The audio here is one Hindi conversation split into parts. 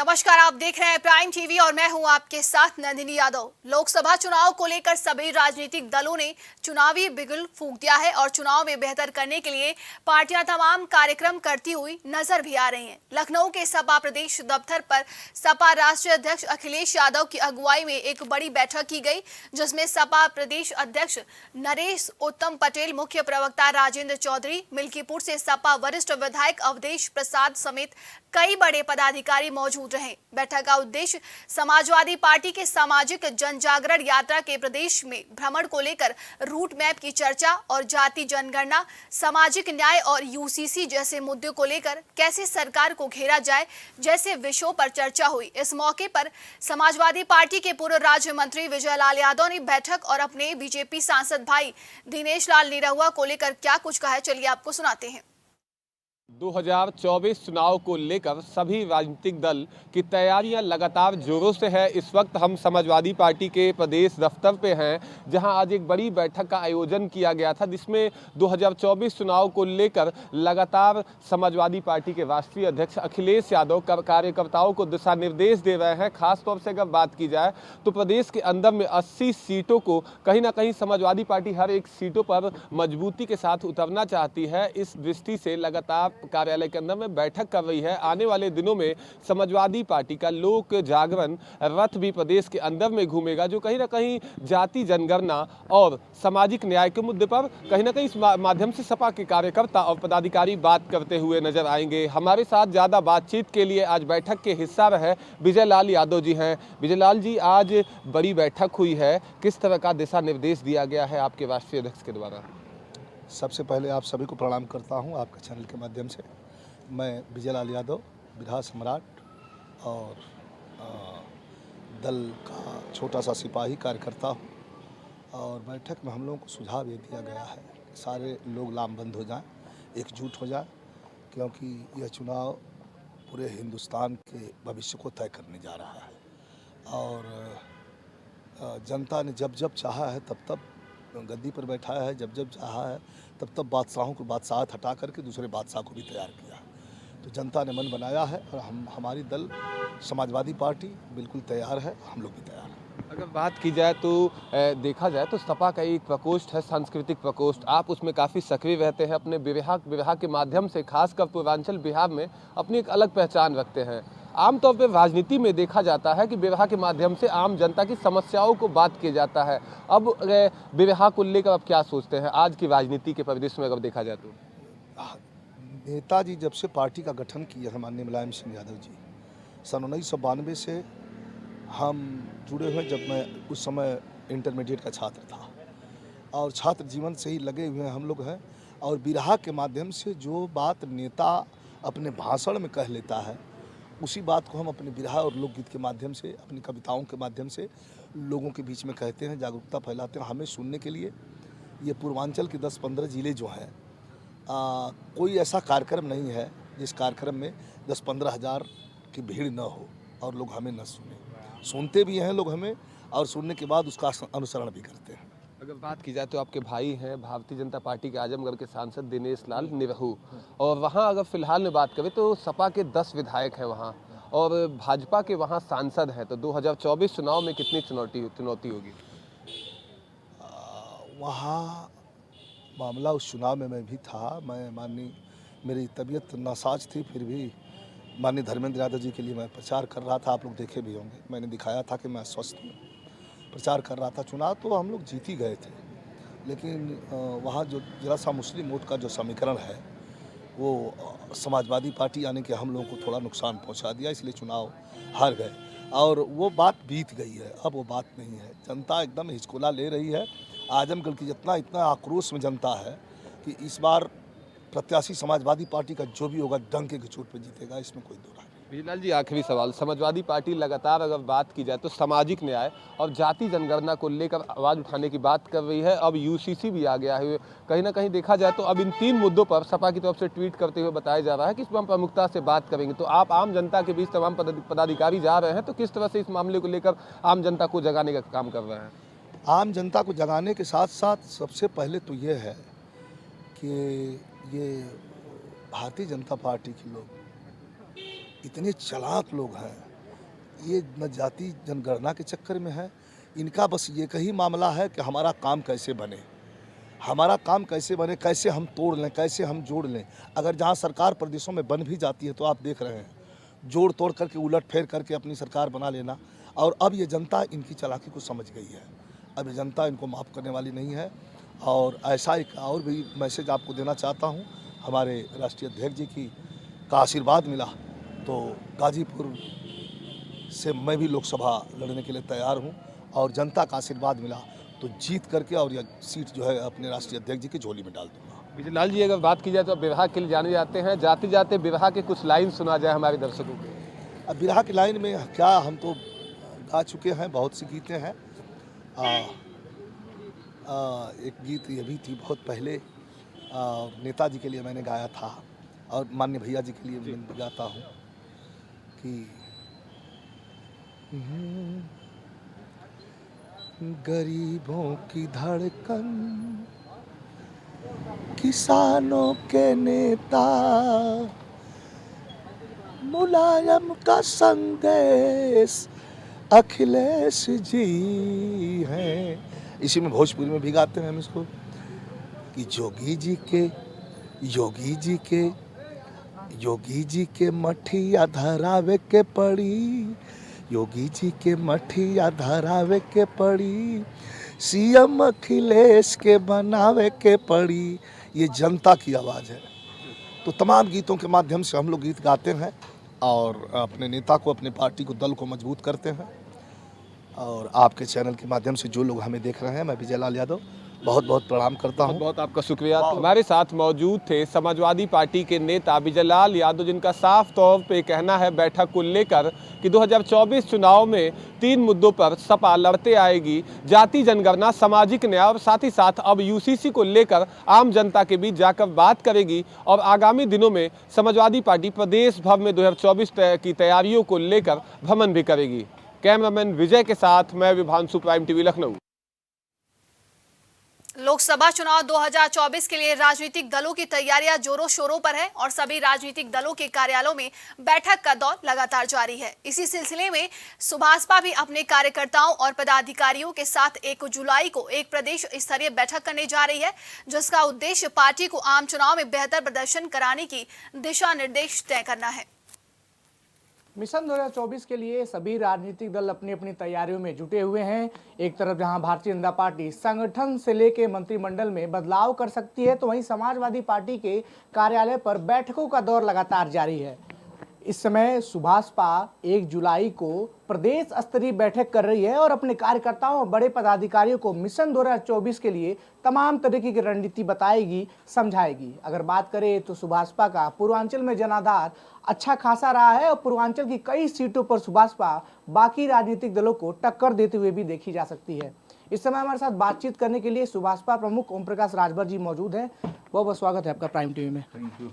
नमस्कार, आप देख रहे हैं प्राइम टीवी और मैं हूं आपके साथ नंदिनी यादव। लोकसभा चुनाव को लेकर सभी राजनीतिक दलों ने चुनावी बिगुल फूंक दिया है और चुनाव में बेहतर करने के लिए पार्टियां तमाम कार्यक्रम करती हुई नजर भी आ रही हैं। लखनऊ के सपा प्रदेश दफ्तर पर सपा राष्ट्रीय अध्यक्ष अखिलेश यादव की अगुवाई में एक बड़ी बैठक की गई, जिसमें सपा प्रदेश अध्यक्ष नरेश उत्तम पटेल, मुख्य प्रवक्ता राजेंद्र चौधरी, मिल्कीपुर से सपा वरिष्ठ विधायक अवधेश प्रसाद समेत कई बड़े पदाधिकारी मौजूद रहे। बैठक का उद्देश्य समाजवादी पार्टी के सामाजिक जन जागरण यात्रा के प्रदेश में भ्रमण को लेकर रूट मैप की चर्चा और जाति जनगणना, सामाजिक न्याय और यूसीसी जैसे मुद्दों को लेकर कैसे सरकार को घेरा जाए जैसे विषयों पर चर्चा हुई। इस मौके पर समाजवादी पार्टी के पूर्व राज्य मंत्री विजय लाल यादव ने बैठक और अपने बीजेपी सांसद भाई दिनेश लाल निरहुआ को लेकर क्या कुछ कहा है, चलिए आपको सुनाते हैं। 2024 चुनाव को लेकर सभी राजनीतिक दल की तैयारियां लगातार जोरों से है। इस वक्त हम समाजवादी पार्टी के प्रदेश दफ्तर पे हैं, जहां आज एक बड़ी बैठक का आयोजन किया गया था, जिसमें 2024 चुनाव को लेकर लगातार समाजवादी पार्टी के राष्ट्रीय अध्यक्ष अखिलेश यादव कार्यकर्ताओं को दिशा निर्देश दे रहे हैं। खासतौर से अगर बात की जाए तो प्रदेश के अंदर में 80 सीटों को कहीं ना कहीं समाजवादी पार्टी हर एक सीटों पर मजबूती के साथ उतरना चाहती है। इस दृष्टि से लगातार कार्यालय के अंदर में बैठक कर रही है। आने वाले दिनों में समाजवादी पार्टी का लोक जागरण रथ भी प्रदेश के अंदर में घूमेगा, जो कहीं ना कहीं जाति जनगणना और सामाजिक न्याय के मुद्दे पर कहीं ना कहीं इस माध्यम से सपा के कार्यकर्ता और पदाधिकारी बात करते हुए नजर आएंगे। हमारे साथ ज्यादा बातचीत के लिए आज बैठक के हिस्सा रहे विजय लाल यादव जी हैं। विजय लाल जी, आज बड़ी बैठक हुई है, किस तरह का दिशा निर्देश दिया गया है आपके राष्ट्रीय अध्यक्ष के द्वारा? सबसे पहले आप सभी को प्रणाम करता हूं आपके चैनल के माध्यम से। मैं विजय लाल यादव, विधायक सम्राट और दल का छोटा सा सिपाही कार्यकर्ता हूं। और बैठक में हम लोगों को सुझाव ये दिया गया है कि सारे लोग लामबंद हो जाएं, एकजुट हो जाएं, क्योंकि यह चुनाव पूरे हिंदुस्तान के भविष्य को तय करने जा रहा है। और जनता ने जब जब चाहा है तब तब गद्दी पर बैठाया है, जब जब चाहा है तब तब बादशाहों को बादशाहत हटा करके दूसरे बादशाह को भी तैयार किया। तो जनता ने मन बनाया है और हमारी दल समाजवादी पार्टी बिल्कुल तैयार है, हम लोग भी तैयार हैं। अगर बात की जाए तो देखा जाए तो सपा का एक प्रकोष्ठ है, सांस्कृतिक प्रकोष्ठ। आप उसमें काफ़ी सक्रिय रहते हैं, अपने विवाह के माध्यम से खासकर पूर्वांचल बिहार में अपनी एक अलग पहचान रखते हैं। आमतौर पर राजनीति में देखा जाता है कि विवाह के माध्यम से आम जनता की समस्याओं को बात किया जाता है। अब विवाह को लेकर आप क्या सोचते हैं आज की राजनीति के परिदृश्य में अगर देखा जाए तो? नेताजी जब से पार्टी का गठन किया है, माननीय मुलायम सिंह यादव जी, सन 1992 से हम जुड़े हुए। जब मैं उस समय इंटरमीडिएट का छात्र था और छात्र जीवन से ही लगे हुए हम लोग हैं। और विवाह के माध्यम से जो बात नेता अपने भाषण में कह लेता है, उसी बात को हम अपने विरहा और लोकगीत के माध्यम से, अपनी कविताओं के माध्यम से लोगों के बीच में कहते हैं, जागरूकता फैलाते हैं। हमें सुनने के लिए ये पूर्वांचल के 10-15 ज़िले जो हैं, कोई ऐसा कार्यक्रम नहीं है जिस कार्यक्रम में 10-15 हज़ार की भीड़ न हो और लोग हमें न सुनते भी हैं लोग हमें, और सुनने के बाद उसका अनुसरण भी करते हैं। अगर बात की जाए तो आपके भाई हैं भारतीय जनता पार्टी के आजमगढ़ के सांसद दिनेश लाल निरहू, और वहाँ अगर फिलहाल में बात करें तो सपा के 10 विधायक हैं वहाँ, और भाजपा के वहाँ सांसद हैं। तो 2024 चुनाव में कितनी चुनौती होगी? वहाँ मामला उस चुनाव में मैं भी था। मेरी तबीयत नासाज थी, फिर भी माननीय धर्मेंद्र यादव जी के लिए मैं प्रचार कर रहा था। आप लोग देखे भी होंगे, मैंने दिखाया था कि मैं स्वस्थ हूँ, प्रचार कर रहा था। चुनाव तो हम लोग जीत ही गए थे, लेकिन वहाँ जो जरा सा मुस्लिम वोट का जो समीकरण है, वो समाजवादी पार्टी यानी कि हम लोगों को थोड़ा नुकसान पहुँचा दिया, इसलिए चुनाव हार गए। और वो बात बीत गई है, अब वो बात नहीं है। जनता एकदम हिचकोला ले रही है। आजमगढ़ की इतना आक्रोश में जनता है कि इस बार प्रत्याशी समाजवादी पार्टी का जो भी होगा डंके की चोट पे जीतेगा, इसमें कोई दो राय नहीं। विजयलाल जी, आखिरी सवाल, समाजवादी पार्टी लगातार अगर बात की जाए तो सामाजिक न्याय और जाति जनगणना को लेकर आवाज़ उठाने की बात कर रही है। अब यूसीसी भी आ गया है। कहीं ना कहीं देखा जाए तो अब इन 3 मुद्दों पर सपा की तरफ से ट्वीट करते हुए बताया जा रहा है कि इस पर हम प्रमुखता से बात करेंगे। तो आप आम जनता के बीच तमाम पदाधिकारी जा रहे हैं, तो किस तरह से इस मामले को लेकर आम जनता को जगाने का काम कर रहे हैं? आम जनता को जगाने के साथ साथ सबसे पहले तो ये है कि ये भारतीय जनता पार्टी के लोग इतने चालाक लोग हैं ये न जाति जनगणना के चक्कर में है, इनका बस ये कही मामला है कि हमारा काम कैसे बने, हमारा काम कैसे बने, कैसे हम तोड़ लें, कैसे हम जोड़ लें। अगर जहाँ सरकार प्रदेशों में बन भी जाती है तो आप देख रहे हैं, जोड़ तोड़ करके उलट फेर करके अपनी सरकार बना लेना। और अब ये जनता इनकी चालाकी को समझ गई है, अब ये जनता इनको माफ़ करने वाली नहीं है। और ऐसा एक और भी मैसेज आपको देना चाहता हूँ, हमारे राष्ट्रीय अध्यक्ष जी का आशीर्वाद मिला तो गाजीपुर से मैं भी लोकसभा लड़ने के लिए तैयार हूँ, और जनता का आशीर्वाद मिला तो जीत करके और यह सीट जो है अपने राष्ट्रीय अध्यक्ष जी की झोली में डाल दूंगा। विजय लाल जी, अगर बात की जाए तो अब विवाह के लिए जाने जाते हैं, जाते जाते विवाह के कुछ लाइन सुना जाए हमारे दर्शकों को। अब बिरहा की लाइन में क्या, हम तो गा चुके हैं, बहुत सी गीतें हैं। एक गीत ये भी थी बहुत पहले, नेताजी के लिए मैंने गाया था, और माननीय भैया जी के लिए मैं गाता हूँ कि गरीबों की धड़कन, किसानों के नेता, मुलायम का संदेश अखिलेश जी हैं। इसी में भोजपुरी में भी गाते हैं हम इसको कि योगी जी के मठिया धरावे के पड़ी, योगी जी के मठिया धरावे के पड़ी, सीएम अखिलेश के बनावे के पड़ी। ये जनता की आवाज़ है। तो तमाम गीतों के माध्यम से हम लोग गीत गाते हैं और अपने नेता को, अपने पार्टी को, दल को मजबूत करते हैं। और आपके चैनल के माध्यम से जो लोग हमें देख रहे हैं, मैं विजय लाल यादव बहुत बहुत प्रणाम करता हूं। बहुत आपका शुक्रिया। हमारे साथ मौजूद थे समाजवादी पार्टी के नेता विजय लाल यादव, जिनका साफ तौर पे कहना है बैठक को लेकर कि 2024 चुनाव में 3 मुद्दों पर सपा लड़ते आएगी: जाति जनगणना, सामाजिक न्याय और साथ ही साथ अब यूसीसी को लेकर आम जनता के बीच जाकर बात करेगी। और आगामी दिनों में समाजवादी पार्टी प्रदेश भर में 2024 की तैयारियों को लेकर भ्रमण भी करेगी। कैमरामैन विजय के साथ मैं विभांशु, प्राइम टीवी, लखनऊ। लोकसभा चुनाव 2024 के लिए राजनीतिक दलों की तैयारियां जोरों शोरों पर है और सभी राजनीतिक दलों के कार्यालयों में बैठक का दौर लगातार जारी है। इसी सिलसिले में सुभाषपा भी अपने कार्यकर्ताओं और पदाधिकारियों के साथ 1 जुलाई को एक प्रदेश स्तरीय बैठक करने जा रही है, जिसका उद्देश्य पार्टी को आम चुनाव में बेहतर प्रदर्शन कराने की दिशा निर्देश तय करना है। मिशन 2024 के लिए सभी राजनीतिक दल अपनी अपनी तैयारियों में जुटे हुए हैं। एक तरफ जहां भारतीय जनता पार्टी संगठन से लेकर मंत्रिमंडल में बदलाव कर सकती है, तो वहीं समाजवादी पार्टी के कार्यालय पर बैठकों का दौर लगातार जारी है। इस समय सुभाषपा 1 जुलाई को प्रदेश स्तरीय बैठक कर रही है और अपने कार्यकर्ताओं और बड़े पदाधिकारियों को मिशन 2024 के लिए तमाम तरीके की रणनीति बताएगी, समझाएगी। अगर बात करें तो सुभाषपा का पूर्वांचल में जनाधार अच्छा खासा रहा है और पूर्वांचल की कई सीटों पर सुभाषपा बाकी राजनीतिक दलों को टक्कर देते हुए भी देखी जा सकती है। इस समय हमारे साथ बातचीत करने के लिए सुभाषपा प्रमुख ओम प्रकाश राजभर जी मौजूद हैं। बहुत बहुत स्वागत है आपका प्राइम टीवी में। Thank you.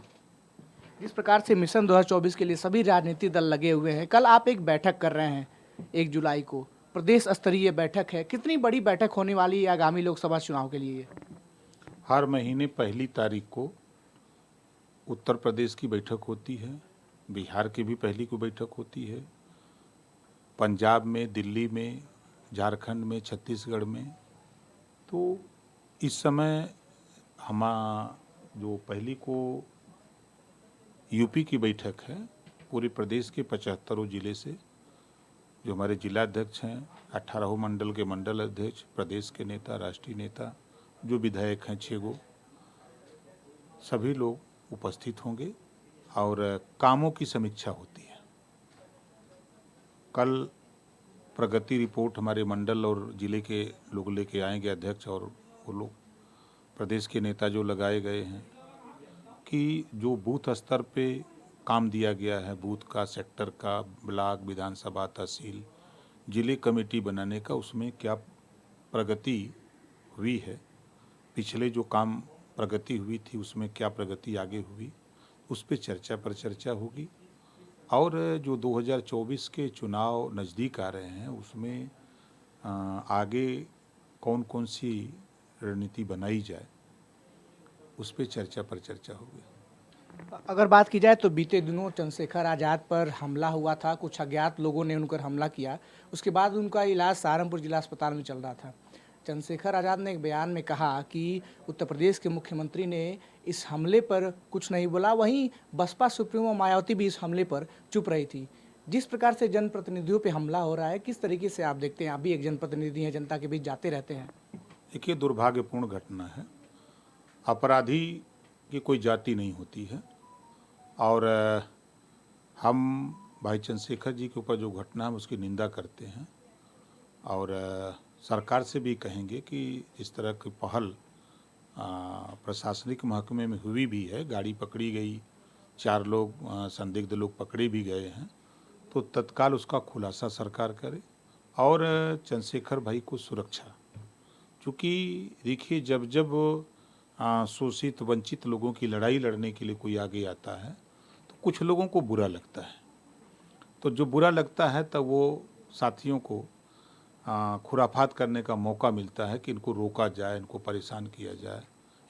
जिस प्रकार से मिशन 2024 के लिए सभी राजनीतिक दल लगे हुए हैं, कल आप एक बैठक कर रहे हैं 1 जुलाई को, प्रदेश स्तरीय बैठक है। कितनी बड़ी बैठक होने वाली है आगामी लोकसभा चुनाव के लिए? हर महीने 1 तारीख को उत्तर प्रदेश की बैठक होती है, बिहार की भी पहली को बैठक होती है, पंजाब में, दिल्ली में, झारखंड में, छत्तीसगढ़ में। तो इस समय हम जो पहली को यूपी की बैठक है, पूरे प्रदेश के 75 जिले से जो हमारे जिलाध्यक्ष हैं, 18 मंडल के मंडल अध्यक्ष, प्रदेश के नेता, राष्ट्रीय नेता, जो विधायक हैं 6 गो, सभी लोग उपस्थित होंगे और कामों की समीक्षा होती है। कल प्रगति रिपोर्ट हमारे मंडल और जिले के लोग लेके आएंगे, अध्यक्ष और वो लोग, प्रदेश के नेता जो लगाए गए हैं, कि जो बूथ स्तर पे काम दिया गया है, बूथ का, सेक्टर का, ब्लॉक, विधानसभा, तहसील, जिले कमेटी बनाने का, उसमें क्या प्रगति हुई है, पिछले जो काम प्रगति हुई थी उसमें क्या प्रगति आगे हुई, उस पे चर्चा होगी। और जो 2024 के चुनाव नज़दीक आ रहे हैं, उसमें आगे कौन कौन सी रणनीति बनाई जाए, उस पे चर्चा होगी। अगर बात की जाए तो बीते दिनों चंद्रशेखर आज़ाद पर हमला हुआ था, कुछ अज्ञात लोगों ने उन पर हमला किया। उसके बाद उनका इलाज सहारनपुर जिला अस्पताल में चल रहा था। चंद्रशेखर आज़ाद ने एक बयान में कहा कि उत्तर प्रदेश के मुख्यमंत्री ने इस हमले पर कुछ नहीं बोला, वहीं बसपा सुप्रीमो मायावती भी इस हमले पर चुप रही थी। जिस प्रकार से जनप्रतिनिधियों पे हमला हो रहा है, किस तरीके से आप देखते हैं? आप भी एक जनप्रतिनिधि हैं, जनता के बीच जाते रहते हैं। देखिए, दुर्भाग्यपूर्ण घटना है। अपराधी की कोई जाति नहीं होती है और हम भाई चंद्रशेखर जी के ऊपर जो घटना है उसकी निंदा करते हैं और सरकार से भी कहेंगे कि इस तरह की पहल प्रशासनिक महकमे में हुई भी है, गाड़ी पकड़ी गई, 4 लोग संदिग्ध लोग पकड़े भी गए हैं, तो तत्काल उसका खुलासा सरकार करे और चंद्रशेखर भाई को सुरक्षा। क्योंकि देखिए, जब जब शोषित वंचित लोगों की लड़ाई लड़ने के लिए कोई आगे आता है तो कुछ लोगों को बुरा लगता है, तो जो बुरा लगता है तब वो साथियों को खुराफात करने का मौका मिलता है कि इनको रोका जाए, इनको परेशान किया जाए,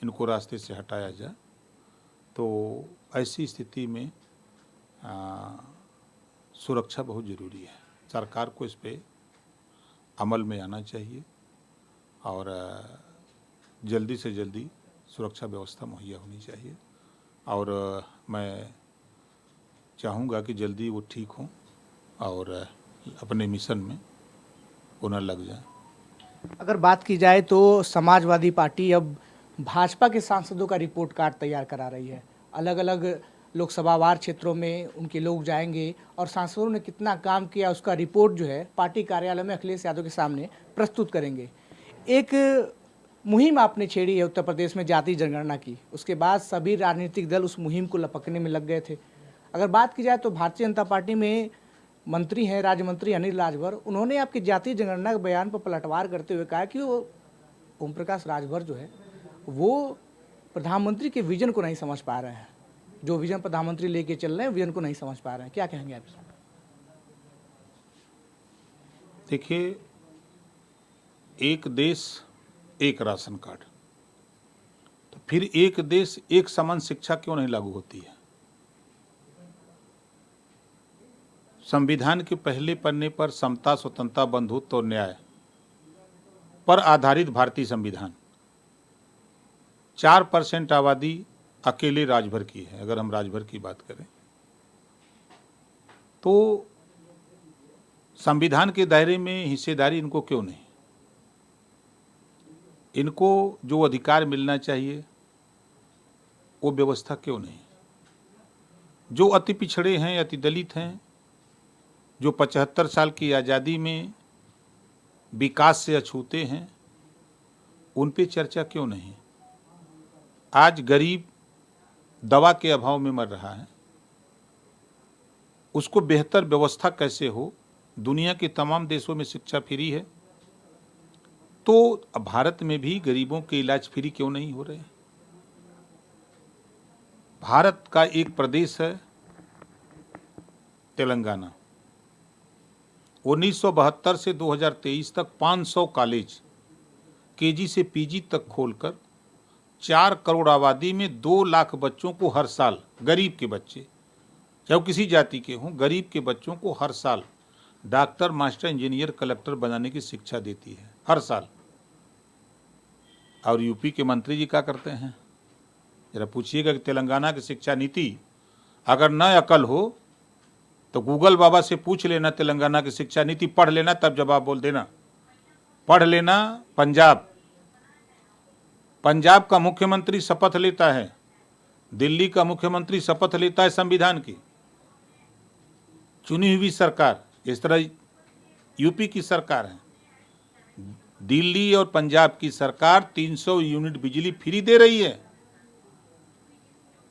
इनको रास्ते से हटाया जाए। तो ऐसी स्थिति में सुरक्षा बहुत ज़रूरी है। सरकार को इस पे अमल में आना चाहिए और जल्दी से जल्दी सुरक्षा व्यवस्था मुहैया होनी चाहिए और मैं चाहूँगा कि जल्दी वो ठीक हों और अपने मिशन में पुनः लग जाए। अगर बात की जाए तो समाजवादी पार्टी अब भाजपा के सांसदों का रिपोर्ट कार्ड तैयार करा रही है। अलग अलग लोकसभावार क्षेत्रों में उनके लोग जाएंगे और सांसदों ने कितना काम किया उसका रिपोर्ट जो है पार्टी कार्यालय में अखिलेश यादव के सामने प्रस्तुत करेंगे। एक मुहिम आपने छेड़ी है उत्तर प्रदेश में जाति जनगणना की, उसके बाद सभी राजनीतिक दल उस मुहिम को लपकने में लग गए थे। अगर बात की जाए तो भारतीय जनता पार्टी में मंत्री हैं राज्य मंत्री अनिल राजभर, उन्होंने आपकी जाति जनगणना के बयान पर पलटवार करते हुए कहा कि वो ओम प्रकाश राजभर जो है वो प्रधानमंत्री के विजन को नहीं समझ पा रहे हैं, जो विजन प्रधानमंत्री लेके चल रहे हैं विजन को नहीं समझ पा रहे हैं। क्या कहेंगे आप? देखिए, एक देश एक राशन कार्ड, तो फिर एक देश एक समान शिक्षा क्यों नहीं लागू होती है? संविधान के पहले पन्ने पर समता, स्वतंत्रता, बंधुत्व और न्याय पर आधारित भारतीय संविधान, 4% आबादी अकेले राजभर की है। अगर हम राजभर की बात करें तो संविधान के दायरे में हिस्सेदारी इनको क्यों नहीं? इनको जो अधिकार मिलना चाहिए वो व्यवस्था क्यों नहीं? जो अति पिछड़े हैं, अति दलित हैं, जो 75 साल की आज़ादी में विकास से अछूते हैं, उन पे चर्चा क्यों नहीं? आज गरीब दवा के अभाव में मर रहा है, उसको बेहतर व्यवस्था कैसे हो? दुनिया के तमाम देशों में शिक्षा फ्री है, तो भारत में भी गरीबों के इलाज फ्री क्यों नहीं हो रहे? भारत का एक प्रदेश है तेलंगाना, 1972 से 2023 तक 500 कॉलेज केजी से पीजी तक खोलकर 4 करोड़ आबादी में 2 लाख बच्चों को हर साल, गरीब के बच्चे चाहे वो किसी जाति के हों, गरीब के बच्चों को हर साल डॉक्टर, मास्टर, इंजीनियर, कलेक्टर बनाने की शिक्षा देती है हर साल। और यूपी के मंत्री जी क्या करते हैं? जरा पूछिएगा कि तेलंगाना की शिक्षा नीति अगर न अकल हो तो गूगल बाबा से पूछ लेना, तेलंगाना की शिक्षा नीति पढ़ लेना, तब जवाब बोल देना। पढ़ लेना। पंजाब का मुख्यमंत्री शपथ लेता है, दिल्ली का मुख्यमंत्री शपथ लेता है संविधान की, चुनी हुई सरकार। इस तरह यूपी की सरकार है, दिल्ली और पंजाब की सरकार 300 यूनिट बिजली फ्री दे रही है,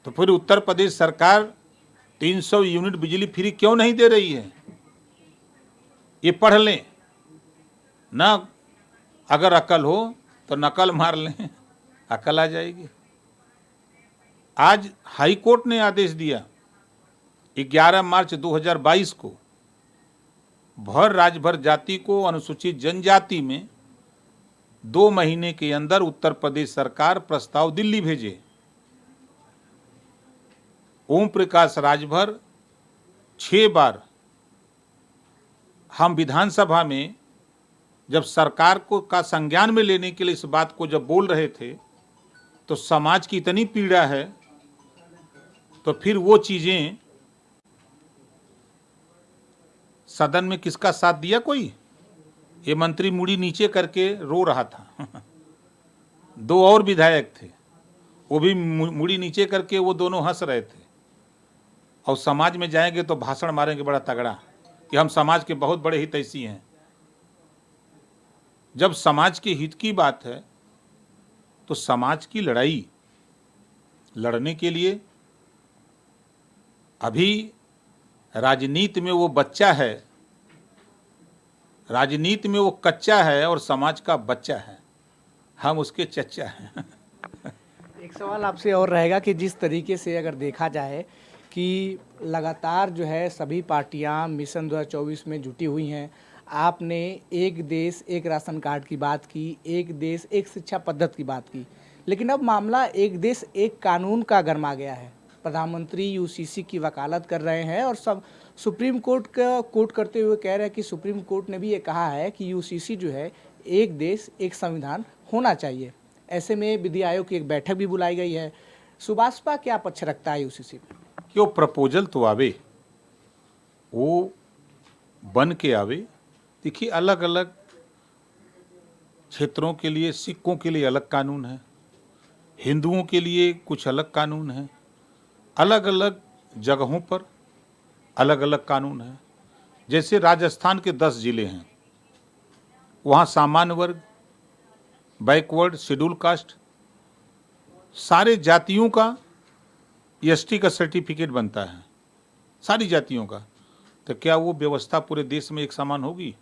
तो फिर उत्तर प्रदेश सरकार 300 यूनिट बिजली फ्री क्यों नहीं दे रही है? ये पढ़ लें ना, अगर अकल हो तो नकल मार लें, अकल आ जाएगी। आज हाई कोर्ट ने आदेश दिया 11 मार्च 2022 को भर राजभर जाति को अनुसूचित जनजाति में 2 महीने के अंदर उत्तर प्रदेश सरकार प्रस्ताव दिल्ली भेजे। ओम प्रकाश राजभर 6 बार हम विधानसभा में जब सरकार को का संज्ञान में लेने के लिए इस बात को जब बोल रहे थे तो समाज की इतनी पीड़ा है, तो फिर वो चीजें सदन में किसका साथ दिया? कोई? ये मंत्री मुड़ी नीचे करके रो रहा था 2 और विधायक थे, वो भी मुड़ी नीचे करके वो दोनों हंस रहे थे। और समाज में जाएंगे तो भाषण मारेंगे बड़ा तगड़ा कि हम समाज के बहुत बड़े हितैषी हैं। जब समाज के हित की बात है तो समाज की लड़ाई लड़ने के लिए अभी राजनीति में वो बच्चा है, राजनीति में वो कच्चा है और समाज का बच्चा है, हम उसके चच्चा हैं। एक सवाल आपसे और रहेगा कि जिस तरीके से अगर देखा जाए कि लगातार जो है सभी पार्टियां मिशन 2024 में जुटी हुई हैं, आपने एक देश एक राशन कार्ड की बात की, एक देश एक शिक्षा पद्धति की बात की, लेकिन अब मामला एक देश एक कानून का गरमा गया है। प्रधानमंत्री यूसीसी की वकालत कर रहे हैं और सब सुप्रीम कोर्ट का कोर्ट करते हुए कह रहे हैं कि सुप्रीम कोर्ट ने भी ये कहा है कि यूसीसी जो है एक देश एक संविधान होना चाहिए। ऐसे में विधि आयोग की एक बैठक भी बुलाई गई है। सुभाषपा क्या पक्ष रखता है यूसीसी में? कि वो प्रपोजल तो आवे, वो बन के आवे। देखिए, अलग अलग क्षेत्रों के लिए, सिखों के लिए अलग कानून है, हिंदुओं के लिए कुछ अलग कानून है, अलग अलग जगहों पर अलग अलग कानून है। जैसे राजस्थान के 10 जिले हैं, वहाँ सामान्य वर्ग, बैकवर्ड, शेड्यूल कास्ट, सारे जातियों का एसटी का सर्टिफिकेट बनता है, सारी जातियों का। तो क्या वो व्यवस्था पूरे देश में एक समान होगी?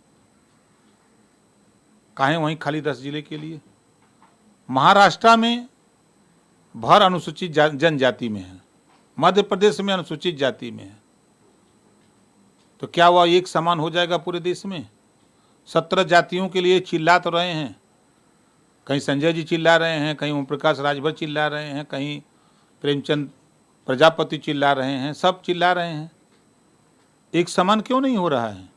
काहे वहीं खाली 10 जिले के लिए? महाराष्ट्र में भर अनुसूचित जनजाति में है, मध्य प्रदेश में अनुसूचित जाति में है, तो क्या वह एक समान हो जाएगा पूरे देश में? 17 जातियों के लिए चिल्ला तो रहे हैं, कहीं संजय जी चिल्ला रहे हैं, कहीं ओम प्रकाश राजभर चिल्ला रहे हैं, कहीं प्रेमचंद प्रजापति चिल्ला रहे हैं, सब चिल्ला रहे हैं। एक समान क्यों नहीं हो रहा है?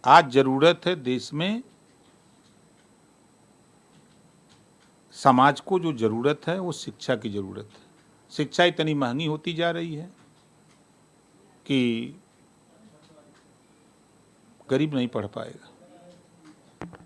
आज जरूरत है देश में, समाज को जो जरूरत है वो शिक्षा की जरूरत है। शिक्षा इतनी महंगी होती जा रही है कि गरीब नहीं पढ़ पाएगा।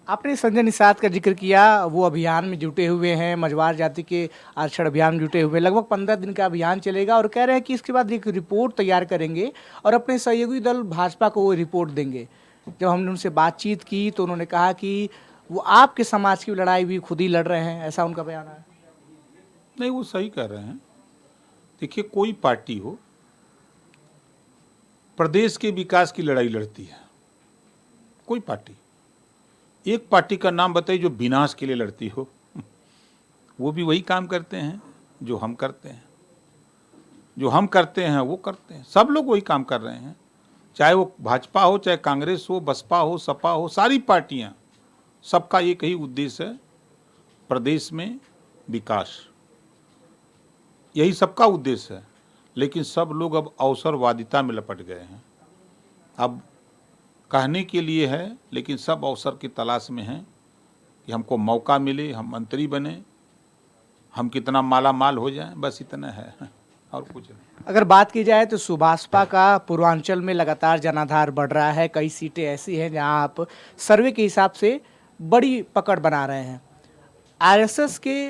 आपने संजय निषाद का जिक्र किया, वो अभियान में जुटे हुए हैं, मझवार जाति के आरक्षण अभियान में जुटे हुए, लगभग 15 दिन का अभियान चलेगा और कह रहे हैं कि इसके बाद एक रिपोर्ट तैयार करेंगे और अपने सहयोगी दल भाजपा को वो रिपोर्ट देंगे। जब हमने उनसे बातचीत की तो उन्होंने कहा कि वो आपके समाज की लड़ाई भी खुद ही लड़ रहे हैं, ऐसा उनका बयान है। नहीं, वो सही कर रहे हैं। देखिए, कोई पार्टी हो प्रदेश के विकास की लड़ाई लड़ती है, कोई पार्टी। एक पार्टी का नाम बताइए जो विनाश के लिए लड़ती हो। वो भी वही काम करते हैं जो हम करते हैं, जो हम करते हैं वो करते हैं, सब लोग वही काम कर रहे हैं, चाहे वो भाजपा हो, चाहे कांग्रेस हो, बसपा हो, सपा हो, सारी पार्टियां, सबका एक ही उद्देश्य है, प्रदेश में विकास, यही सबका उद्देश्य है। लेकिन सब लोग अब अवसरवादिता में लपट गए हैं। अब कहने के लिए है, लेकिन सब अवसर की तलाश में हैं कि हमको मौका मिले, हम मंत्री बने, हम कितना माला माल हो जाएं, बस इतना है और कुछ नहीं। अगर बात की जाए तो सुभाषपा का पूर्वांचल में लगातार जनाधार बढ़ रहा है। कई सीटें ऐसी हैं जहां आप सर्वे के हिसाब से बड़ी पकड़ बना रहे हैं। आरएसएस के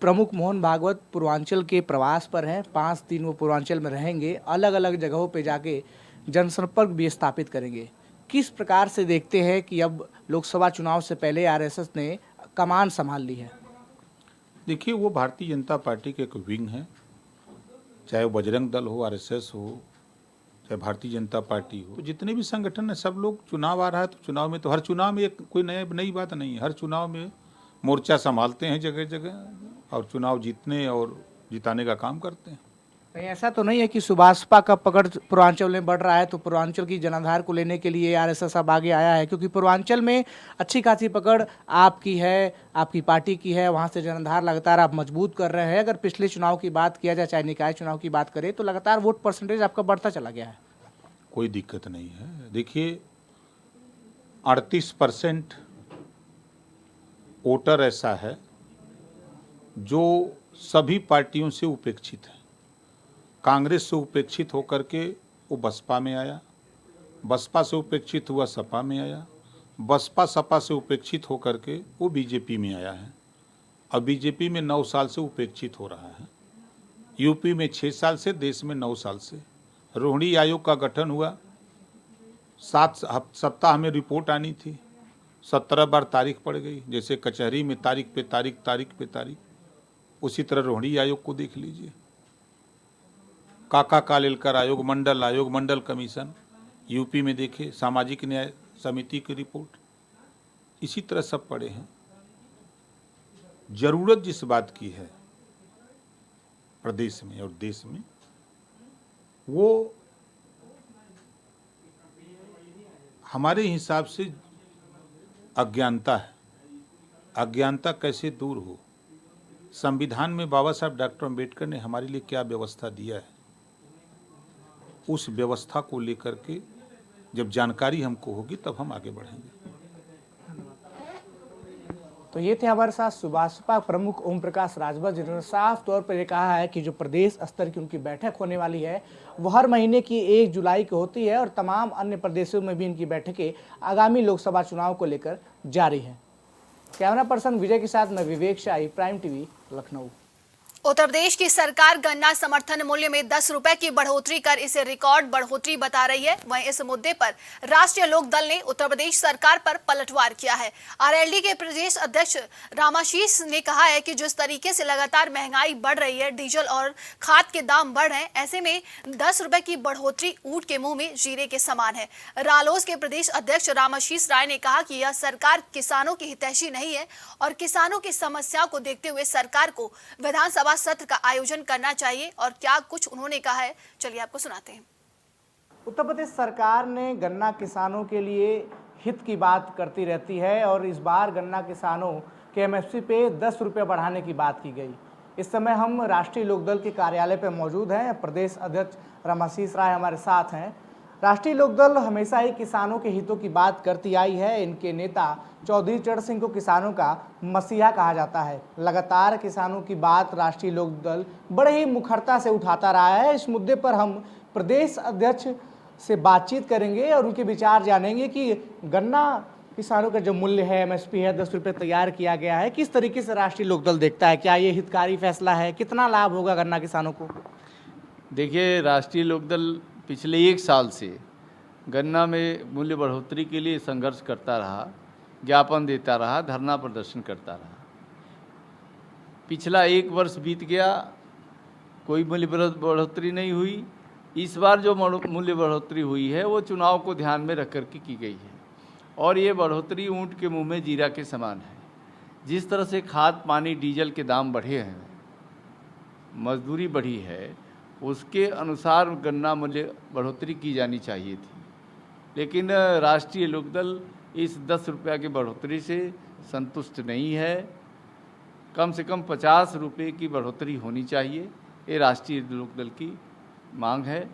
प्रमुख मोहन भागवत पूर्वांचल के प्रवास पर हैं, 5 दिन वो पूर्वांचल में रहेंगे, अलग अलग जगहों पे जाके जनसंपर्क भी स्थापित करेंगे। किस प्रकार से देखते हैं कि अब लोकसभा चुनाव से पहले आरएसएस ने कमान संभाल ली है? देखिए, वो भारतीय जनता पार्टी के एक विंग है, चाहे वो बजरंग दल हो, आरएसएस हो, चाहे भारतीय जनता पार्टी हो, तो जितने भी संगठन है सब लोग, चुनाव आ रहा है तो चुनाव में, तो हर चुनाव में एक कोई नई बात नहीं है, हर चुनाव में मोर्चा संभालते हैं जगह जगह और चुनाव जीतने और जिताने का काम करते हैं। कहीं ऐसा तो नहीं है कि सुभाषपा का पकड़ पूर्वांचल में बढ़ रहा है तो पूर्वांचल की जनाधार को लेने के लिए आरएसएस अब आगे आया है, क्योंकि पूर्वांचल में अच्छी खासी पकड़ आपकी है, आपकी पार्टी की है, वहाँ से जनाधार लगातार आप मजबूत कर रहे हैं। अगर पिछले चुनाव की बात किया जाए, चाहे निकाय चुनाव की बात करें, तो लगातार वोट परसेंटेज आपका बढ़ता चला गया है। कोई दिक्कत नहीं है। देखिए 38% वोटर ऐसा है जो सभी पार्टियों से उपेक्षित है। कांग्रेस से उपेक्षित होकर के वो बसपा में आया, बसपा से उपेक्षित हुआ सपा में आया, बसपा सपा से उपेक्षित होकर के वो बीजेपी में आया है। अब बीजेपी में 9 साल से उपेक्षित हो रहा है, यूपी में 6 साल से, देश में 9 साल से। रोहिणी आयोग का गठन हुआ, 7 सप्ताह में रिपोर्ट आनी थी, 17 बार तारीख पड़ गई। जैसे कचहरी में तारीख पे तारीख, तारीख पे तारीख, उसी तरह रोहिणी आयोग को देख लीजिए। काका कालेलकर आयोग, मंडल कमीशन, यूपी में देखे सामाजिक न्याय समिति की रिपोर्ट, इसी तरह सब पड़े हैं। जरूरत जिस बात की है प्रदेश में और देश में, वो हमारे हिसाब से अज्ञानता है। अज्ञानता कैसे दूर हो? संविधान में बाबा साहब डॉक्टर अम्बेडकर ने हमारे लिए क्या व्यवस्था दिया है, उस व्यवस्था को लेकर के जब जानकारी हमको होगी तब हम आगे बढ़ेंगे। तो ये थे हमारे साथ सुभाषपा प्रमुख ओम प्रकाश राजभर, जिन्होंने साफ तौर पर ये कहा है कि जो प्रदेश स्तर की उनकी बैठक होने वाली है वो हर महीने की 1 जुलाई को होती है और तमाम अन्य प्रदेशों में भी इनकी बैठकें आगामी लोकसभा चुनाव को लेकर जारी हैं। कैमरा पर्सन विजय के साथ मैं विवेक शाही, प्राइम टीवी, लखनऊ। उत्तर प्रदेश की सरकार गन्ना समर्थन मूल्य में 10 रुपए की बढ़ोतरी कर इसे रिकॉर्ड बढ़ोतरी बता रही है। वहीं इस मुद्दे पर राष्ट्रीय लोक दल ने उत्तर प्रदेश सरकार पर पलटवार किया है। आरएलडी के प्रदेश अध्यक्ष रामाशीष ने कहा है कि जिस तरीके से लगातार महंगाई बढ़ रही है, डीजल और खाद के दाम बढ़ रहे हैं, ऐसे में 10 रुपए की बढ़ोतरी ऊंट के मुंह में जीरे के समान है। रालोस के प्रदेश अध्यक्ष रामाशीष राय ने कहा कि यह सरकार किसानों की हितैषी नहीं है और किसानों की समस्याओं को देखते हुए सरकार को विधानसभा सत्र का आयोजन करना चाहिए। और क्या कुछ उन्होंने कहा है, चलिए आपको सुनाते हैं। उत्तर प्रदेश सरकार ने गन्ना किसानों के लिए हित की बात करती रहती है और इस बार गन्ना किसानों के एमएसपी पे 10 रुपये बढ़ाने की बात की गई। इस समय हम राष्ट्रीय लोकदल के कार्यालय पर मौजूद हैं। प्रदेश अध्यक्ष रामाशीष राय हमारे साथ हैं। राष्ट्रीय लोकदल हमेशा ही किसानों के हितों की बात करती आई है। इनके नेता चौधरी चरण सिंह को किसानों का मसीहा कहा जाता है। लगातार किसानों की बात राष्ट्रीय लोकदल बड़े ही मुखरता से उठाता रहा है। इस मुद्दे पर हम प्रदेश अध्यक्ष से बातचीत करेंगे और उनके विचार जानेंगे कि गन्ना किसानों का जो मूल्य है, एमएसपी है, 10 रुपये तैयार किया गया है, किस तरीके से राष्ट्रीय लोकदल देखता है। क्या ये हितकारी फैसला है? कितना लाभ होगा गन्ना किसानों को? देखिए, राष्ट्रीय लोकदल पिछले 1 साल से गन्ना में मूल्य बढ़ोतरी के लिए संघर्ष करता रहा, ज्ञापन देता रहा, धरना प्रदर्शन करता रहा। पिछला 1 वर्ष बीत गया, कोई मूल्य बढ़ोतरी नहीं हुई। इस बार जो मूल्य बढ़ोतरी हुई है वो चुनाव को ध्यान में रख कर के की गई है और ये बढ़ोतरी ऊंट के मुंह में जीरा के समान है। जिस तरह से खाद, पानी, डीजल के दाम बढ़े हैं, मजदूरी बढ़ी है, उसके अनुसार गन्ना मूल्य बढ़ोतरी की जानी चाहिए थी। लेकिन राष्ट्रीय लोकदल इस 10 रुपये की बढ़ोतरी से संतुष्ट नहीं है। कम से कम 50 रुपये की बढ़ोतरी होनी चाहिए, ये राष्ट्रीय लोकदल की मांग है।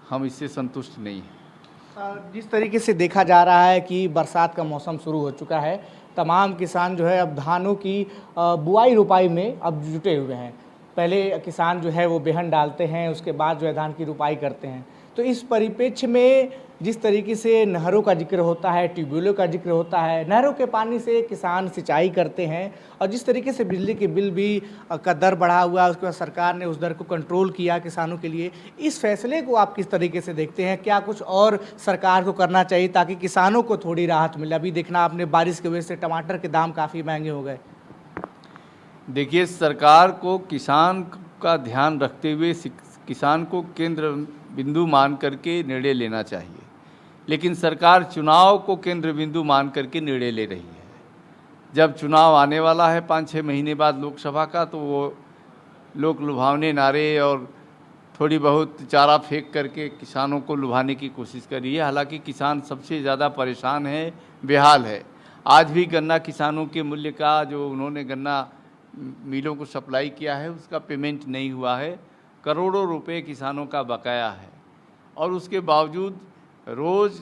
हम इससे संतुष्ट नहीं हैं। जिस तरीके से देखा जा रहा है कि बरसात का मौसम शुरू हो चुका है, तमाम किसान जो है अब धानों की बुआई रोपाई में अब जुटे हुए हैं। पहले किसान जो है वो बेहन डालते हैं, उसके बाद जो है धान की रुपाई करते हैं। तो इस परिप्रेक्ष्य में जिस तरीके से नहरों का जिक्र होता है, ट्यूबवेलों का जिक्र होता है, नहरों के पानी से किसान सिंचाई करते हैं और जिस तरीके से बिजली के बिल भी का दर बढ़ा हुआ है, उसके बाद सरकार ने उस दर को कंट्रोल किया किसानों के लिए, इस फैसले को आप किस तरीके से देखते हैं? क्या कुछ और सरकार को करना चाहिए ताकि किसानों को थोड़ी राहत मिले? अभी देखना आपने बारिश की वजह से टमाटर के दाम काफ़ी महंगे हो गए। देखिए, सरकार को किसान का ध्यान रखते हुए किसान को केंद्र बिंदु मान करके निर्णय लेना चाहिए, लेकिन सरकार चुनाव को केंद्र बिंदु मान करके निर्णय ले रही है। जब चुनाव आने वाला है 5-6 महीने बाद लोकसभा का, तो वो लोक लुभावने नारे और थोड़ी बहुत चारा फेंक करके किसानों को लुभाने की कोशिश करी है। हालांकि किसान सबसे ज़्यादा परेशान है, बेहाल है। आज भी गन्ना किसानों के मूल्य का जो उन्होंने गन्ना मिलों को सप्लाई किया है उसका पेमेंट नहीं हुआ है। करोड़ों रुपए किसानों का बकाया है और उसके बावजूद रोज़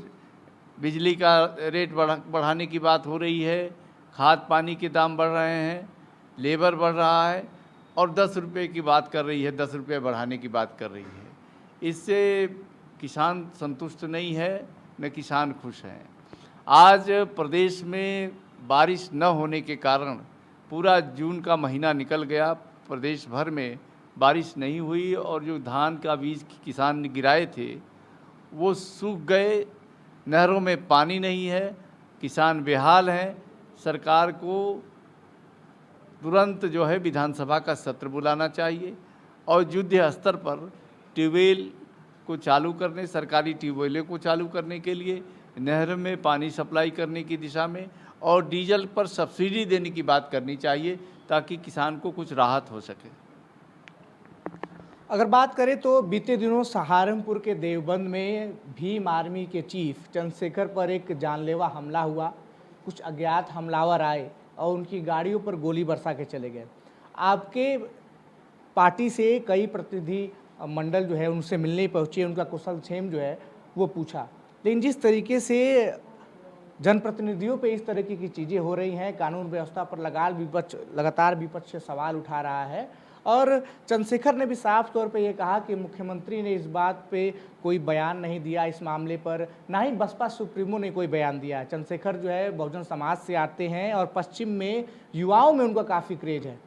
बिजली का रेट बढ़ाने की बात हो रही है, खाद पानी के दाम बढ़ रहे हैं, लेबर बढ़ रहा है और 10 रुपये की बात कर रही है, 10 रुपये बढ़ाने की बात कर रही है। इससे किसान संतुष्ट नहीं है, न किसान खुश हैं। आज प्रदेश में बारिश न होने के कारण पूरा जून का महीना निकल गया, प्रदेश भर में बारिश नहीं हुई और जो धान का बीज किसान ने गिराए थे वो सूख गए, नहरों में पानी नहीं है, किसान बेहाल हैं। सरकार को तुरंत जो है विधानसभा का सत्र बुलाना चाहिए और युद्ध स्तर पर ट्यूबवेल को चालू करने, सरकारी ट्यूबवेलों को चालू करने के लिए, नहर में पानी सप्लाई करने की दिशा में और डीजल पर सब्सिडी देने की बात करनी चाहिए ताकि किसान को कुछ राहत हो सके। अगर बात करें तो बीते दिनों सहारनपुर के देवबंद में भीम आर्मी के चीफ चंद्रशेखर पर एक जानलेवा हमला हुआ। कुछ अज्ञात हमलावर आए और उनकी गाड़ियों पर गोली बरसा के चले गए। आपके पार्टी से कई प्रतिनिधि मंडल जो है उनसे मिलने पहुँचे, उनका कुशल क्षेम जो है वो पूछा, लेकिन जिस तरीके से जनप्रतिनिधियों पे इस तरह की चीज़ें हो रही हैं, कानून व्यवस्था पर लगातार विपक्ष से सवाल उठा रहा है और चंद्रशेखर ने भी साफ तौर पे ये कहा कि मुख्यमंत्री ने इस बात पे कोई बयान नहीं दिया इस मामले पर, ना ही बसपा सुप्रीमो ने कोई बयान दिया। चंद्रशेखर जो है बहुजन समाज से आते हैं और पश्चिम में युवाओं में उनका काफ़ी क्रेज है।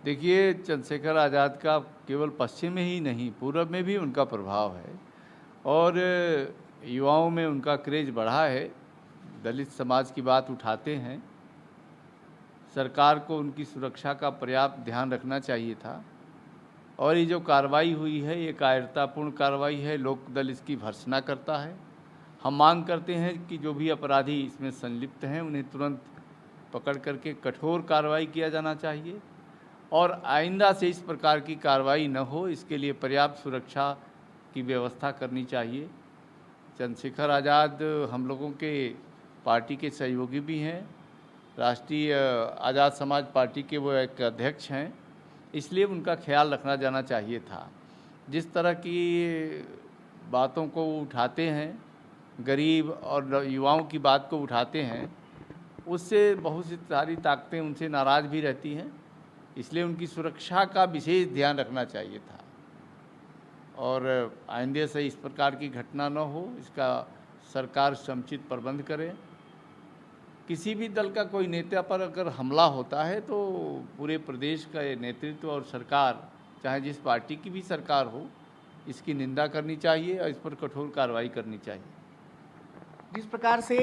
देखिए, चंद्रशेखर आज़ाद का केवल पश्चिम में ही नहीं पूरब में भी उनका प्रभाव है और युवाओं में उनका क्रेज बढ़ा है। दलित समाज की बात उठाते हैं, सरकार को उनकी सुरक्षा का पर्याप्त ध्यान रखना चाहिए था और ये जो कार्रवाई हुई है ये कायरतापूर्ण कार्रवाई है। लोकदल इसकी भर्त्सना करता है। हम मांग करते हैं कि जो भी अपराधी इसमें संलिप्त हैं उन्हें तुरंत पकड़ करके कठोर कार्रवाई किया जाना चाहिए और आइंदा से इस प्रकार की कार्रवाई न हो, इसके लिए पर्याप्त सुरक्षा की व्यवस्था करनी चाहिए। चंद्रशेखर आज़ाद हम लोगों के पार्टी के सहयोगी भी हैं, राष्ट्रीय आज़ाद समाज पार्टी के वो एक अध्यक्ष हैं, इसलिए उनका ख्याल रखना जाना चाहिए था। जिस तरह की बातों को उठाते हैं, गरीब और युवाओं की बात को उठाते हैं, उससे बहुत सी सारी ताकतें उनसे नाराज़ भी रहती हैं, इसलिए उनकी सुरक्षा का विशेष ध्यान रखना चाहिए था और आइंदे से इस प्रकार की घटना न हो, इसका सरकार समुचित प्रबंध करे। किसी भी दल का कोई नेता पर अगर हमला होता है तो पूरे प्रदेश का नेतृत्व और सरकार, चाहे जिस पार्टी की भी सरकार हो, इसकी निंदा करनी चाहिए और इस पर कठोर कार्रवाई करनी चाहिए। जिस प्रकार से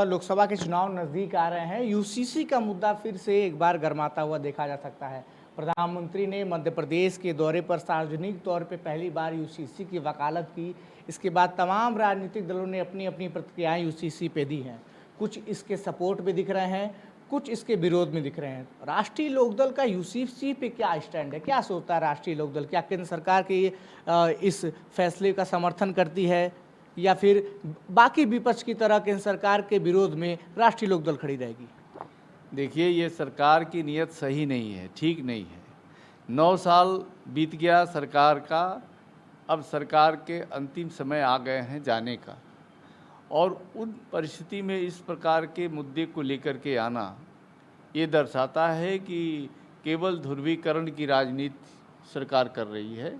लोकसभा के चुनाव नज़दीक आ रहे हैं, यूसीसी का मुद्दा फिर से एक बार गर्माता हुआ देखा जा सकता है। प्रधानमंत्री ने मध्य प्रदेश के दौरे पर सार्वजनिक तौर पे पहली बार यूसीसी की वकालत की। इसके बाद तमाम राजनीतिक दलों ने अपनी अपनी प्रतिक्रियाएं यूसीसी पे दी हैं। कुछ इसके सपोर्ट में दिख रहे हैं, कुछ इसके विरोध में दिख रहे हैं। राष्ट्रीय लोकदल का यूसीसी पे क्या स्टैंड है, क्या सोचता है राष्ट्रीय लोकदल? क्या केंद्र सरकार के इस फैसले का समर्थन करती है या फिर बाकी विपक्ष की तरह केंद्र सरकार के विरोध में राष्ट्रीय लोकदल खड़ी रहेगी? देखिए, ये सरकार की नीयत सही नहीं है, ठीक नहीं है। 9 साल बीत गया सरकार का, अब सरकार के अंतिम समय आ गए हैं जाने का और उन परिस्थिति में इस प्रकार के मुद्दे को लेकर के आना ये दर्शाता है कि केवल ध्रुवीकरण की राजनीति सरकार कर रही है।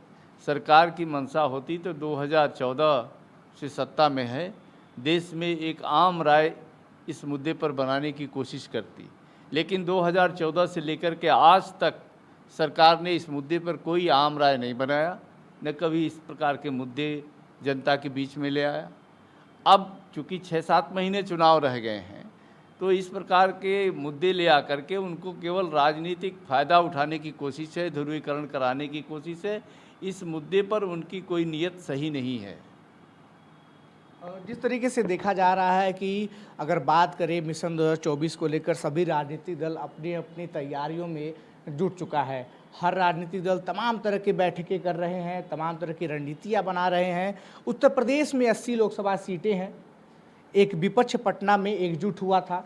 सरकार की मंशा होती तो 2014 से सत्ता में है, देश में एक आम राय इस मुद्दे पर बनाने की कोशिश करती, लेकिन 2014 से लेकर के आज तक सरकार ने इस मुद्दे पर कोई आम राय नहीं बनाया, न कभी इस प्रकार के मुद्दे जनता के बीच में ले आया। अब चूँकि 6-7 महीने चुनाव रह गए हैं तो इस प्रकार के मुद्दे ले आकर के उनको केवल राजनीतिक फ़ायदा उठाने की कोशिश है, ध्रुवीकरण कराने की कोशिश है। इस मुद्दे पर उनकी कोई नीयत सही नहीं है। जिस तरीके से देखा जा रहा है कि अगर बात करें मिशन 2024 को लेकर सभी राजनीतिक दल अपनी अपनी तैयारियों में जुट चुका है। हर राजनीतिक दल तमाम तरह की बैठकें कर रहे हैं, तमाम तरह की रणनीतियाँ बना रहे हैं। उत्तर प्रदेश में 80 लोकसभा सीटें हैं। एक विपक्ष पटना में एकजुट हुआ था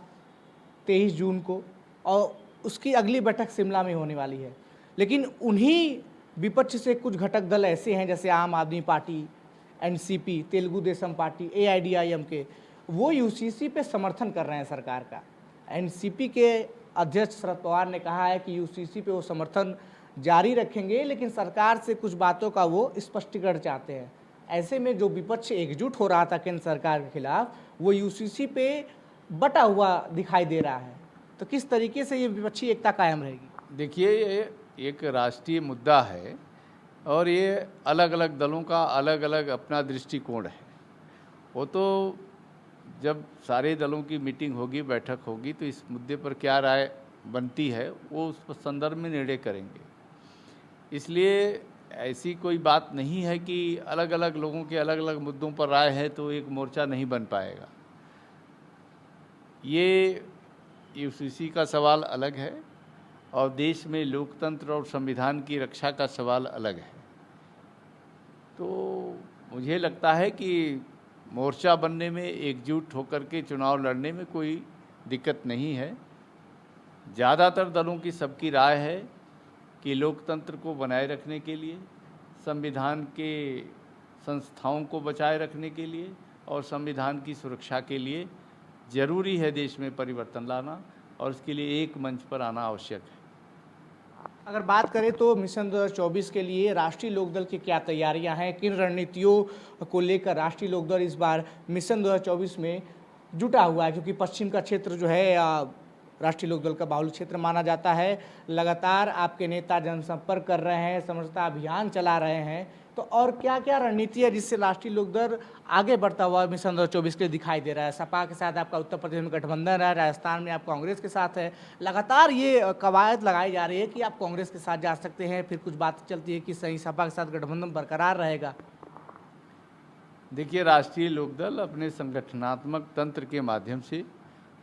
23 जून को, और उसकी अगली बैठक शिमला में होने वाली है। लेकिन उन्हीं विपक्ष से कुछ घटक दल ऐसे हैं जैसे Aam Aadmi party, NCP, Telugu Desam party, AIADMK के, वो यूसीसी पे समर्थन कर रहे हैं सरकार का। एनसीपी के अध्यक्ष शरद पवार ने कहा है कि यूसीसी पे वो समर्थन जारी रखेंगे, लेकिन सरकार से कुछ बातों का वो स्पष्टीकरण चाहते हैं। ऐसे में जो विपक्ष एकजुट हो रहा था केंद्र सरकार के खिलाफ, वो यूसीसी पे बटा हुआ दिखाई दे रहा है। तो किस तरीके से ये विपक्षी एकता कायम रहेगी? देखिए, ये एक राष्ट्रीय मुद्दा है और ये अलग अलग दलों का अलग अलग अपना दृष्टिकोण है। वो तो जब सारे दलों की मीटिंग होगी, बैठक होगी, तो इस मुद्दे पर क्या राय बनती है वो उस संदर्भ में निर्णय करेंगे। इसलिए ऐसी कोई बात नहीं है कि अलग अलग लोगों के अलग अलग मुद्दों पर राय है तो एक मोर्चा नहीं बन पाएगा। ये यूसीसी का सवाल अलग है और देश में लोकतंत्र और संविधान की रक्षा का सवाल अलग है। तो मुझे लगता है कि मोर्चा बनने में, एकजुट होकर के चुनाव लड़ने में कोई दिक्कत नहीं है। ज़्यादातर दलों की सबकी राय है कि लोकतंत्र को बनाए रखने के लिए, संविधान के संस्थाओं को बचाए रखने के लिए और संविधान की सुरक्षा के लिए ज़रूरी है देश में परिवर्तन लाना, और इसके लिए एक मंच पर आना आवश्यक है। अगर बात करें तो मिशन 2024 के लिए राष्ट्रीय लोकदल की क्या तैयारियां हैं, किन रणनीतियों को लेकर राष्ट्रीय लोकदल इस बार मिशन 2024 में जुटा हुआ है? क्योंकि पश्चिम का क्षेत्र जो है राष्ट्रीय लोकदल का बाहुल्य क्षेत्र माना जाता है। लगातार आपके नेता जनसंपर्क कर रहे हैं, समझौता अभियान चला रहे हैं। तो और क्या क्या रणनीति है जिससे राष्ट्रीय लोकदल आगे बढ़ता हुआ मिशन 2024 के लिए दिखाई दे रहा है? सपा के साथ आपका उत्तर प्रदेश में गठबंधन है, राजस्थान में आप कांग्रेस के साथ है। लगातार ये कवायद लगाई जा रही है कि आप कांग्रेस के साथ जा सकते हैं, फिर कुछ बात चलती है कि सही सपा के साथ गठबंधन बरकरार रहेगा। देखिए, राष्ट्रीय लोकदल अपने संगठनात्मक तंत्र के माध्यम से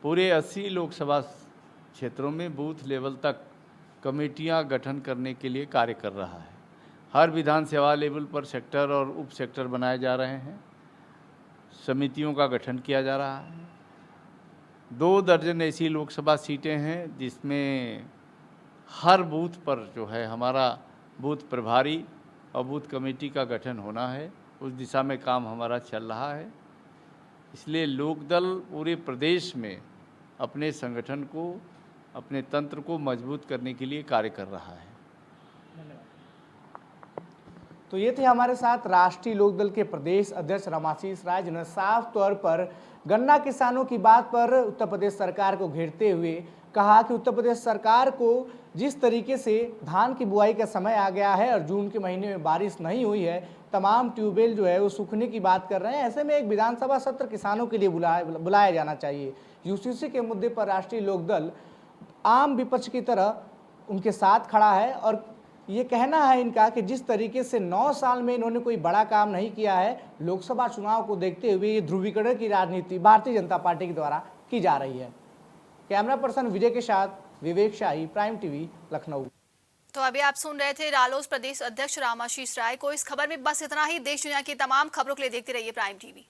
पूरे 80 लोकसभा क्षेत्रों में बूथ लेवल तक कमेटियां गठन करने के लिए कार्य कर रहा है। हर विधानसभा लेवल पर सेक्टर और उप सेक्टर बनाए जा रहे हैं, समितियों का गठन किया जा रहा है। 2 दर्जन ऐसी लोकसभा सीटें हैं जिसमें हर बूथ पर जो है हमारा बूथ प्रभारी और बूथ कमेटी का गठन होना है। उस दिशा में काम हमारा चल रहा है। इसलिए लोकदल पूरे प्रदेश में अपने संगठन को, अपने तंत्र को मजबूत करने के लिए कार्य कर रहा है। तो ये थे हमारे साथ राष्ट्रीय लोकदल के प्रदेश अध्यक्ष रामाशीष राय, जिन्होंने साफ तौर पर गन्ना किसानों की बात पर उत्तर प्रदेश सरकार को घेरते हुए कहा कि उत्तर प्रदेश सरकार को जिस तरीके से धान की बुआई का समय आ गया है और जून के महीने में बारिश नहीं हुई है, तमाम ट्यूबवेल जो है वो सूखने की बात कर रहे हैं। ऐसे में एक विधानसभा सत्र किसानों के लिए बुलाया जाना चाहिए। यूसीसी के मुद्दे पर राष्ट्रीय लोकदल आम विपक्ष की तरह उनके साथ खड़ा है और ये कहना है इनका कि जिस तरीके से 9 साल में इन्होंने कोई बड़ा काम नहीं किया है, लोकसभा चुनाव को देखते हुए ये ध्रुवीकरण की राजनीति भारतीय जनता पार्टी के द्वारा की जा रही है। कैमरा पर्सन विजय के साथ विवेक शाही, प्राइम टीवी, लखनऊ। तो अभी आप सुन रहे थे रालोस प्रदेश अध्यक्ष रामाशीष राय को। इस खबर में बस इतना ही। देश दुनिया की तमाम खबरों के लिए देखते रहिए प्राइम टीवी।